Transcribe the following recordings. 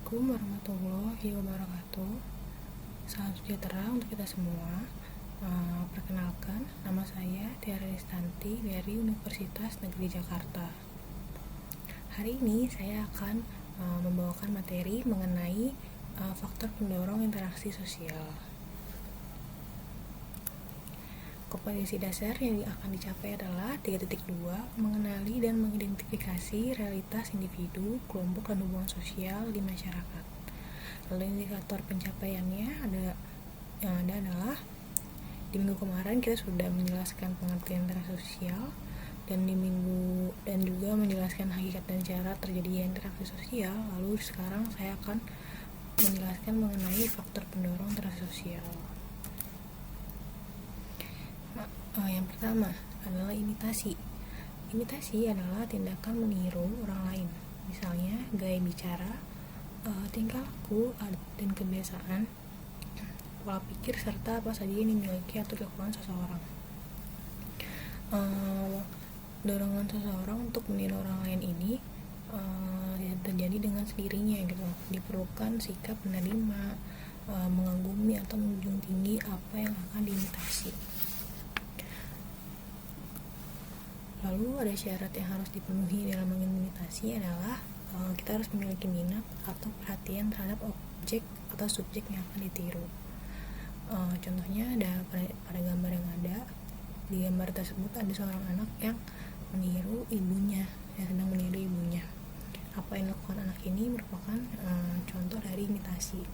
Assalamualaikum warahmatullahi wabarakatuh. Salam sejahtera untuk kita semua. Perkenalkan, nama saya Tiara Ristanti dari Universitas Negeri Jakarta. Hari ini saya akan membawakan materi mengenai faktor pendorong interaksi sosial. Kompetensi dasar yang akan dicapai adalah 3.2, mengenali dan mengidentifikasi realitas individu, kelompok, dan hubungan sosial di masyarakat. Lalu indikator pencapaiannya adalah di minggu kemarin kita sudah menjelaskan pengertian interaksi sosial dan juga menjelaskan hakikat dan cara terjadinya interaksi sosial. Lalu sekarang saya akan menjelaskan mengenai faktor pendorong interaksi sosial. Yang pertama adalah imitasi. Imitasi adalah tindakan meniru orang lain, misalnya gaya bicara, tingkah laku, dan kebiasaan, pola pikir, serta apa saja yang dimiliki atau dilakukan seseorang. Dorongan seseorang untuk meniru orang lain ini terjadi dengan sendirinya gitu. Diperlukan sikap menerima, mengagumi atau menjunjung tinggi apa yang akan diimitasi. Lalu ada syarat yang harus dipenuhi dalam mengimitasi adalah kita harus memiliki minat atau perhatian terhadap objek atau subjek yang akan ditiru. Contohnya ada pada gambar yang ada. Di gambar tersebut ada seorang anak yang meniru ibunya, yang sedang meniru ibunya. Apa yang dilakukan anak ini merupakan contoh dari imitasi.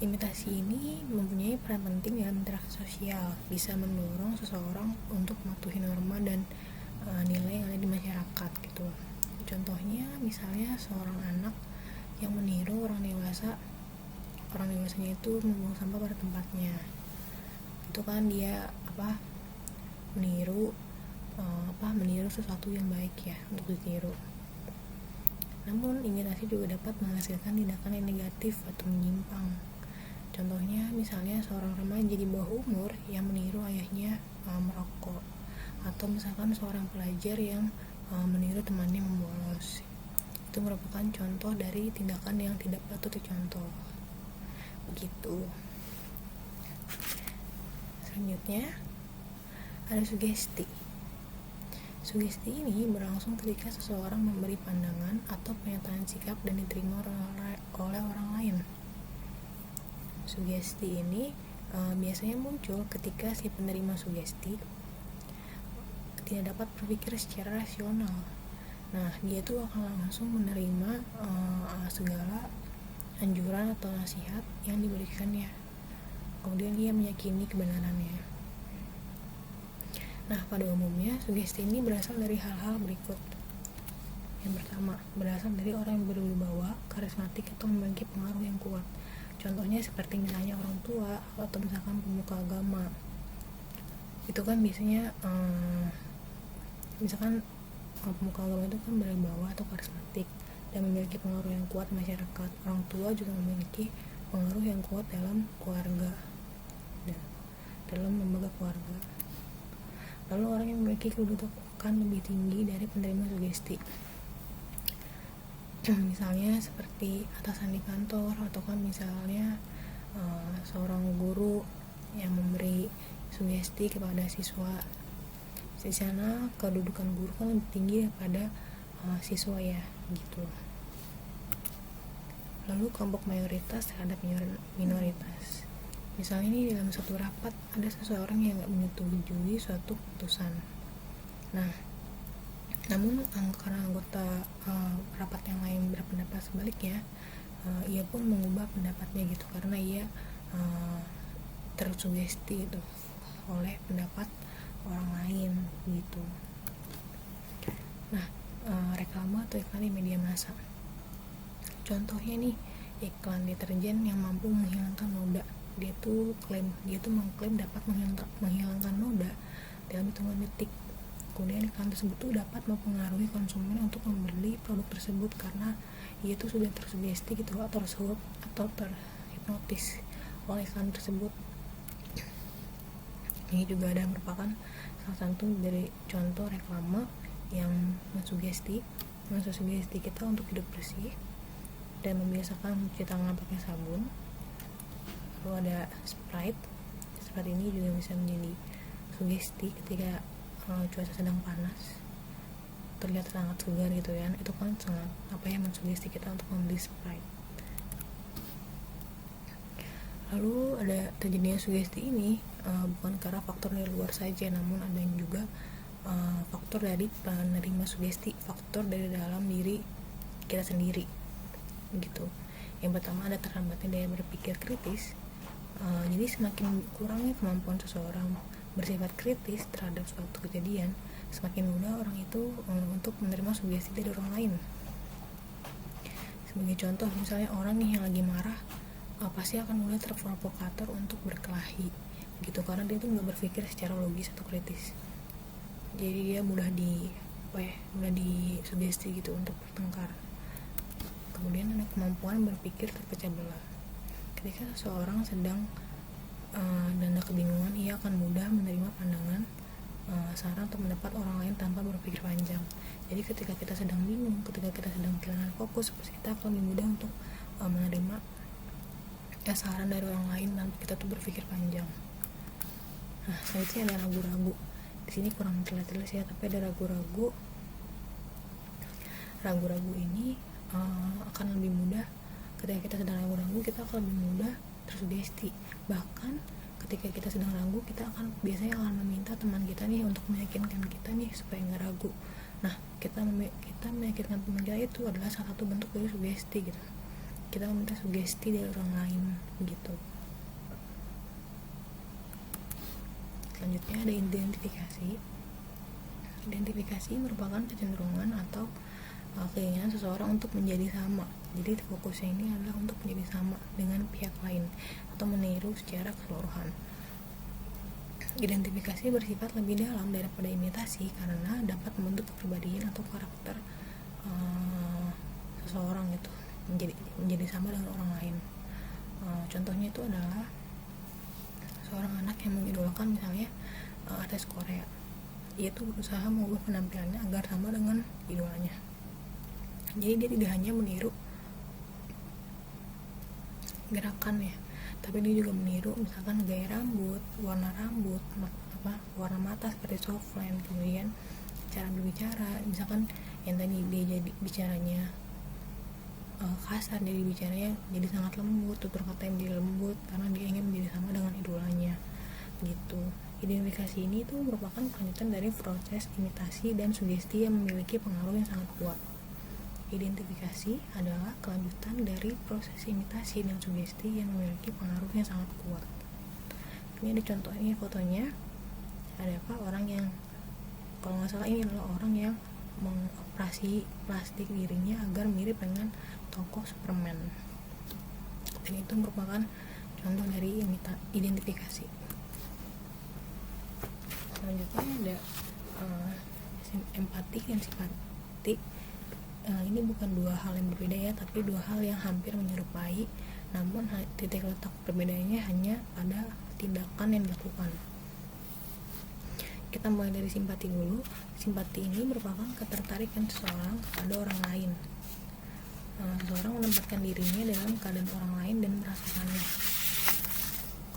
Imitasi ini mempunyai peran penting dalam interaksi sosial, bisa mendorong seseorang untuk mematuhi norma dan nilai yang ada di masyarakat gitu. Contohnya misalnya seorang anak yang meniru orang dewasanya itu membuang sampah pada tempatnya. Itu kan dia meniru sesuatu yang baik ya untuk ditiru. Namun imitasi juga dapat menghasilkan tindakan yang negatif atau menyimpang. Contohnya misalnya seorang remaja di bawah umur yang meniru ayahnya merokok, atau misalkan seorang pelajar yang meniru temannya membolos. Itu merupakan contoh dari tindakan yang tidak patut dicontoh. Begitu. Selanjutnya ada sugesti. Sugesti ini berlangsung ketika seseorang memberi pandangan atau pernyataan sikap dan diterima oleh orang lain. Sugesti ini biasanya muncul ketika si penerima sugesti tidak dapat berpikir secara rasional. Nah, dia tuh akan langsung menerima segala anjuran atau nasihat yang diberikannya. Kemudian dia meyakini kebenarannya. Nah, pada umumnya sugesti ini berasal dari hal-hal berikut. Yang pertama, berasal dari orang yang berwibawa, karismatik, atau memiliki pengaruh yang kuat. Contohnya seperti misalnya orang tua atau misalkan pemuka agama. Itu kan biasanya misalkan pemuka agama itu kan berwibawa atau karismatik dan memiliki pengaruh yang kuat di masyarakat. Orang tua juga memiliki pengaruh yang kuat dalam keluarga, dalam lembaga keluarga. Lalu orang yang memiliki kedudukan lebih tinggi dari penerima sugesti, misalnya seperti atasan di kantor, atau kan misalnya seorang guru yang memberi sugesti kepada siswa. Di sana kedudukan guru kan lebih tinggi daripada siswa ya, gitu. Lalu kelompok mayoritas terhadap minoritas. Misalnya ini dalam satu rapat ada seseorang yang nggak menyetujui suatu keputusan. Nah, namun karena anggota rapat yang lain berpendapat sebaliknya, ia pun mengubah pendapatnya gitu, karena ia tersugesti itu oleh pendapat orang lain gitu. Nah, reklame atau iklan di media massa. Contohnya nih, iklan deterjen yang mampu menghilangkan noda. Dia tuh mengklaim dapat menghilangkan noda dalam hitungan detik. Kemudian iklan tersebut tuh dapat mempengaruhi konsumen untuk membeli produk tersebut karena ia tuh sudah tersugesti gitu, atau terhipnotis oleh iklan tersebut. Ini juga ada merupakan salah satu dari contoh reklame yang mensugesti mensugesti kita untuk hidup bersih dan membiasakan mencuci tangan pakai sabun. Lalu ada Sprite. Sprite ini juga bisa menjadi sugesti ketika cuaca sedang panas, terlihat sangat segar gitu ya. Itu kan sangat mensugesti kita untuk membeli Sprite. Lalu ada terjadinya sugesti ini bukan karena faktor dari luar saja, namun ada yang juga faktor dari penerima sugesti, faktor dari dalam diri kita sendiri gitu. Yang pertama ada terhambatnya daya berpikir kritis. Jadi semakin kurangnya kemampuan seseorang bersifat kritis terhadap suatu kejadian, semakin mudah orang itu untuk menerima sugesti dari orang lain. Sebagai contoh, misalnya orang nih yang lagi marah, pasti akan mudah terprovokator untuk berkelahi gitu, karena dia tuh nggak berpikir secara logis atau kritis. Jadi dia mudah disugesti gitu untuk bertengkar. Kemudian ada kemampuan berpikir terpecah belah. Ketika seseorang sedang dan kebingungan, ia akan mudah menerima pandangan, saran atau pendapat orang lain tanpa berpikir panjang. Jadi ketika kita sedang bingung, ketika kita sedang kehilangan fokus, kita akan lebih mudah untuk menerima saran dari orang lain tanpa kita tuh berpikir panjang. Nah, selanjutnya ada ragu-ragu. Di sini kurang jelas ya, tapi ada ragu-ragu. Ragu-ragu ini akan lebih mudah. Ketika kita sedang ragu-ragu, kita akan lebih mudah tersugesti. Bahkan ketika kita sedang ragu, kita biasanya akan meminta teman kita nih untuk meyakinkan kita nih supaya nggak ragu. Nah, kita meyakinkan teman kita itu adalah salah satu bentuk dari sugesti gitu. Kita meminta sugesti dari orang lain gitu. Selanjutnya ada identifikasi. Identifikasi merupakan kecenderungan atau keinginan seseorang untuk menjadi sama. Jadi fokusnya ini adalah untuk menjadi sama dengan pihak lain atau meniru secara keseluruhan. Identifikasi bersifat lebih dalam daripada imitasi karena dapat membentuk kepribadian atau karakter seseorang itu menjadi sama dengan orang lain. Contohnya itu adalah seorang anak yang mengidolakan misalnya artis Korea. Ia tuh berusaha mengubah penampilannya agar sama dengan idolanya. Jadi dia tidak hanya meniru gerakannya, tapi dia juga meniru misalkan gaya rambut, warna rambut, warna mata seperti softline, kemudian cara berbicara, misalkan yang tadi dia jadi bicaranya kasar, jadi bicaranya jadi sangat lembut, tutur kata yang jadi lembut karena dia ingin menjadi sama dengan idolanya gitu. Identifikasi ini tuh merupakan kelanjutan dari proses imitasi dan sugesti yang memiliki pengaruh yang sangat kuat. Identifikasi adalah kelanjutan dari proses imitasi dan sugesti yang memiliki pengaruh yang sangat kuat. Ini ada contohnya, fotonya ada orang yang, kalau nggak salah ini adalah orang yang mengoperasi plastik dirinya agar mirip dengan tokoh Superman, dan itu merupakan contoh dari identifikasi. Selanjutnya ada empati dan simpati. Ini bukan dua hal yang berbeda ya, tapi dua hal yang hampir menyerupai, namun titik letak perbedaannya hanya pada tindakan yang dilakukan. Kita mulai dari simpati dulu. Simpati ini merupakan ketertarikan seseorang pada orang lain. Seseorang menempatkan dirinya dalam keadaan orang lain dan merasakannya.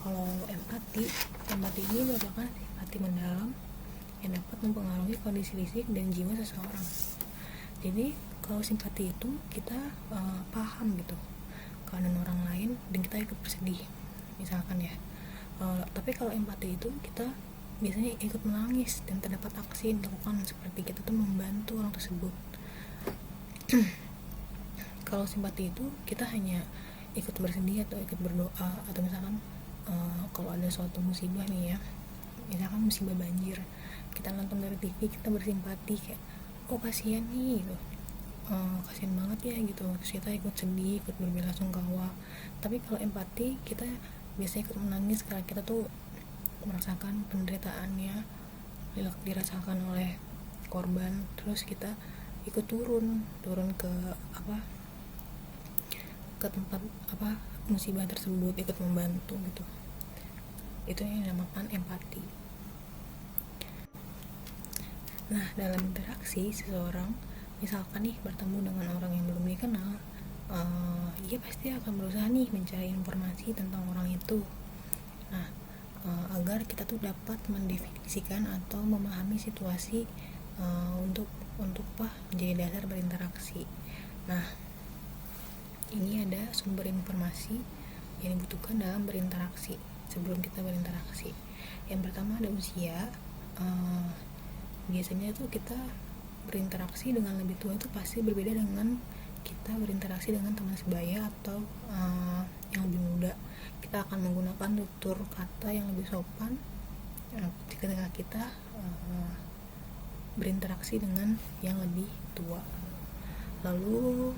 Kalau empati ini merupakan simpati mendalam yang dapat mempengaruhi kondisi fisik dan jiwa seseorang. Jadi kalau simpati itu kita paham gitu keadaan orang lain dan kita ikut bersedih misalkan ya. Tapi kalau empati itu kita biasanya ikut menangis dan terdapat aksi yang dilakukan seperti kita tuh membantu orang tersebut. Kalau simpati itu kita hanya ikut bersedih atau ikut berdoa, atau misalkan kalau ada suatu musibah nih ya, misalkan musibah banjir, kita nonton dari TV, kita bersimpati kayak oh kasihan nih gitu, kasihan banget ya gitu, terus kita ikut sedih, ikut berbelasungkawa. Tapi kalau empati kita biasanya ikut menangis karena kita tuh merasakan penderitaannya dirasakan oleh korban, terus kita ikut turun ke ke tempat musibah tersebut, ikut membantu gitu. Itu yang dinamakan empati. Nah, dalam interaksi seseorang misalkan nih bertemu dengan orang yang belum dikenal, dia pasti akan berusaha nih mencari informasi tentang orang itu. Nah, agar kita tuh dapat mendefinisikan atau memahami situasi untuk menjadi dasar berinteraksi. Nah, ini ada sumber informasi yang dibutuhkan dalam berinteraksi. Sebelum kita berinteraksi, yang pertama ada usia. Biasanya tuh kita berinteraksi dengan lebih tua itu pasti berbeda dengan kita berinteraksi dengan teman sebaya atau yang lebih muda. Kita akan menggunakan tutur kata yang lebih sopan ketika kita berinteraksi dengan yang lebih tua. Lalu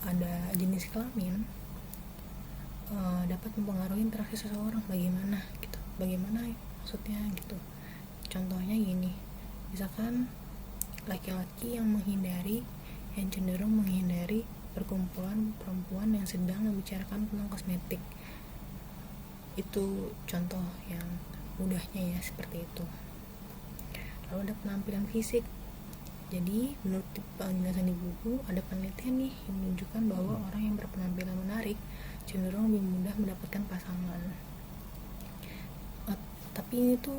ada jenis kelamin dapat mempengaruhi interaksi seseorang bagaimana maksudnya gitu. Contohnya gini, misalkan laki-laki yang cenderung menghindari perkumpulan perempuan yang sedang membicarakan tentang kosmetik. Itu contoh yang mudahnya ya, seperti itu. Lalu ada penampilan fisik. Jadi menurut penjelasan di buku, ada penelitian nih yang menunjukkan bahwa orang yang berpenampilan menarik cenderung lebih mudah mendapatkan pasangan. Tapi ini tuh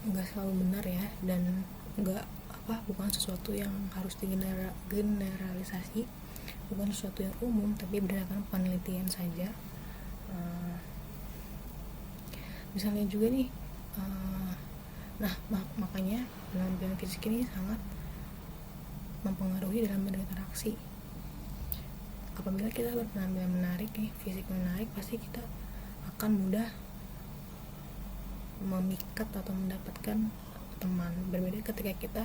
nggak selalu benar ya, dan bukan sesuatu yang harus digeneralisasi, bukan sesuatu yang umum, tapi berdasarkan penelitian saja. Misalnya juga nih, makanya penampilan fisik ini sangat mempengaruhi dalam berinteraksi. Apabila kita berpenampilan menarik nih, fisik menarik, pasti kita akan mudah memikat atau mendapatkan teman. Berbeda ketika kita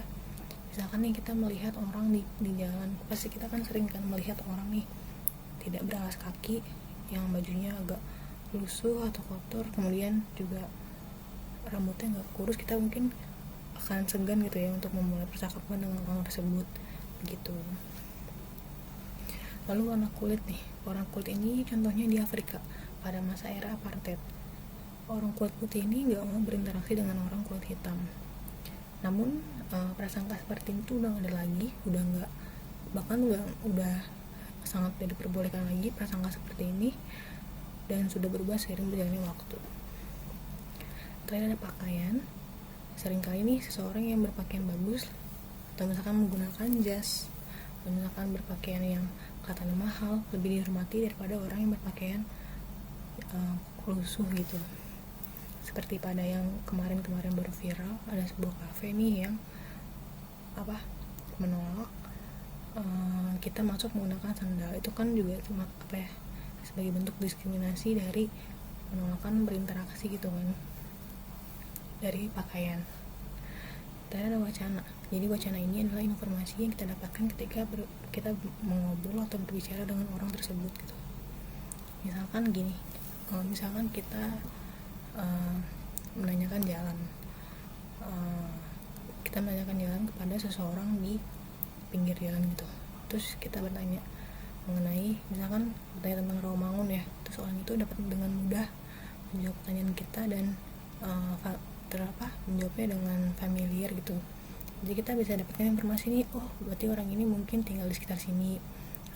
misalkan nih kita melihat orang di jalan, pasti kita kan sering kan melihat orang nih tidak beralas kaki, yang bajunya agak lusuh atau kotor, kemudian juga rambutnya nggak kurus, kita mungkin akan segan gitu ya untuk memulai percakapan dengan orang tersebut begitu. Lalu warna kulit nih, warna kulit ini contohnya di Afrika pada masa era apartheid. Orang kulit putih ini nggak mau berinteraksi dengan orang kulit hitam. Namun prasangka seperti itu udah nggak ada lagi, udah sangat tidak diperbolehkan lagi prasangka seperti ini, dan sudah berubah seiring berjalannya waktu. Terakhir ada pakaian. Seringkali nih seseorang yang berpakaian bagus atau misalkan menggunakan jas, atau misalkan berpakaian yang kelihatannya mahal, lebih dihormati daripada orang yang berpakaian lusuh gitu. Seperti pada yang kemarin baru viral, ada sebuah kafe nih yang menolak kita masuk menggunakan sandal. Itu kan juga cuma sebagai bentuk diskriminasi dari penolakan berinteraksi gitu kan, dari pakaian. Tadi ada wacana. Jadi wacana ini adalah informasi yang kita dapatkan ketika kita mengobrol atau berbicara dengan orang tersebut gitu. Misalkan gini, misalkan kita menanyakan jalan, kita menanyakan jalan kepada seseorang di pinggir jalan gitu. Terus kita bertanya mengenai, misalkan bertanya tentang Rawamangun ya, terus orang itu dapat dengan mudah menjawab pertanyaan kita dan menjawabnya dengan familiar gitu. Jadi kita bisa dapatkan informasi nih, oh berarti orang ini mungkin tinggal di sekitar sini,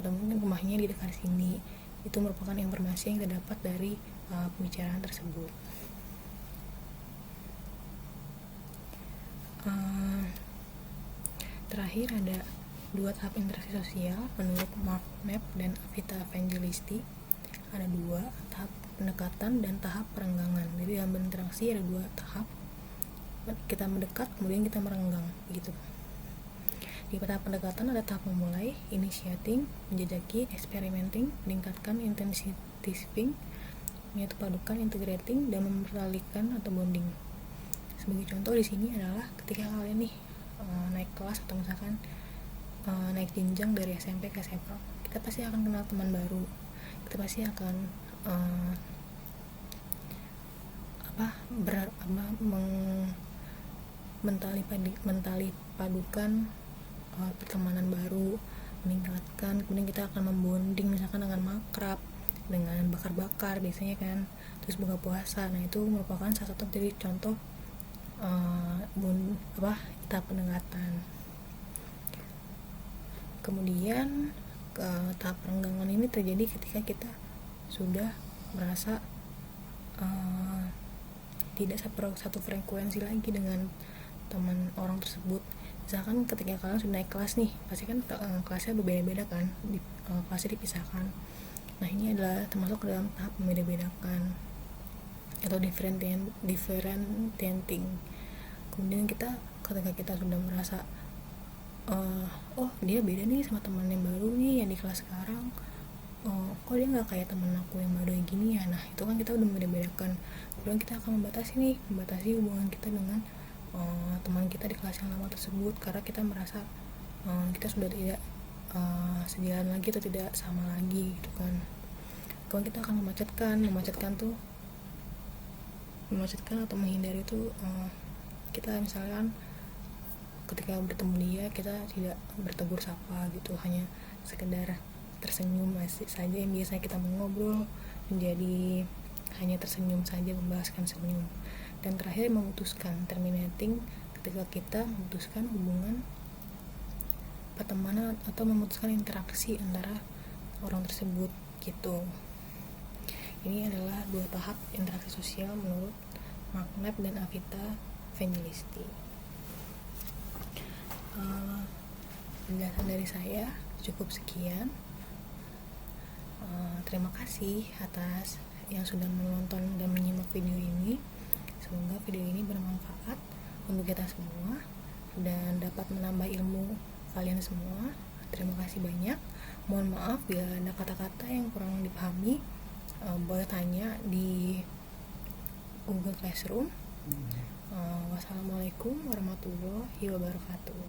atau mungkin rumahnya di dekat sini. Itu merupakan informasi yang kita dapat dari pembicaraan tersebut. Terakhir ada 2 tahap interaksi sosial menurut Mark Knapp dan Avita Evangelisti. Ada 2 tahap pendekatan dan tahap perenggangan. Jadi dalam berinteraksi ada 2 tahap, kita mendekat kemudian kita merenggang gitu. Di tahap pendekatan ada tahap memulai, initiating, menjajaki, experimenting, meningkatkan, intensifying, yaitu padukan, integrating, dan mempertalikan atau bonding. Sebagai contoh di sini adalah ketika kalian nih naik kelas atau misalkan naik jenjang dari SMP ke SMA, kita pasti akan kenal teman baru, kita pasti akan mentali padukan pertemanan baru, meningkatkan, kemudian kita akan membonding misalkan dengan makrab, dengan bakar-bakar biasanya kan, terus buka puasa. Nah itu merupakan salah satu dari contoh tahap pendekatan. Kemudian ke tahap perenggangan ini terjadi ketika kita sudah merasa tidak satu frekuensi lagi dengan teman orang tersebut. Misalkan ketika kalian sudah naik kelas nih, pasti kan kelasnya berbeda-beda kan, kelasnya dipisahkan. Nah ini adalah termasuk dalam tahap membeda-bedakan atau differentiating. Kemudian ketika kita sudah merasa oh dia beda nih sama teman yang baru nih yang di kelas sekarang, kok dia nggak kayak temen aku yang baru yang gini ya. Nah itu kan kita udah membeda-bedakan. Kemudian kita akan membatasi hubungan kita dengan teman kita di kelas yang lama tersebut, karena kita merasa kita sudah tidak sejalan lagi atau tidak sama lagi gitu kan. Kalau kita akan memacetkan atau menghindari itu, kita misalkan ketika bertemu dia kita tidak bertegur sapa gitu, hanya sekedar tersenyum saja yang biasanya kita mengobrol menjadi hanya tersenyum saja, membahaskan senyum. Dan terakhir terminating, ketika kita memutuskan hubungan pertemanan atau memutuskan interaksi antara orang tersebut gitu. Ini adalah 2 tahap interaksi sosial menurut Mark Knapp dan Avita Evangelisti. Penjelasan dari saya cukup sekian. Terima kasih atas yang sudah menonton dan menyimak video ini. Semoga video ini bermanfaat untuk kita semua dan dapat menambah ilmu kalian semua. Terima kasih banyak. Mohon maaf bila ada kata-kata yang kurang dipahami. Boleh tanya di Google Classroom. Wassalamualaikum warahmatullahi wabarakatuh.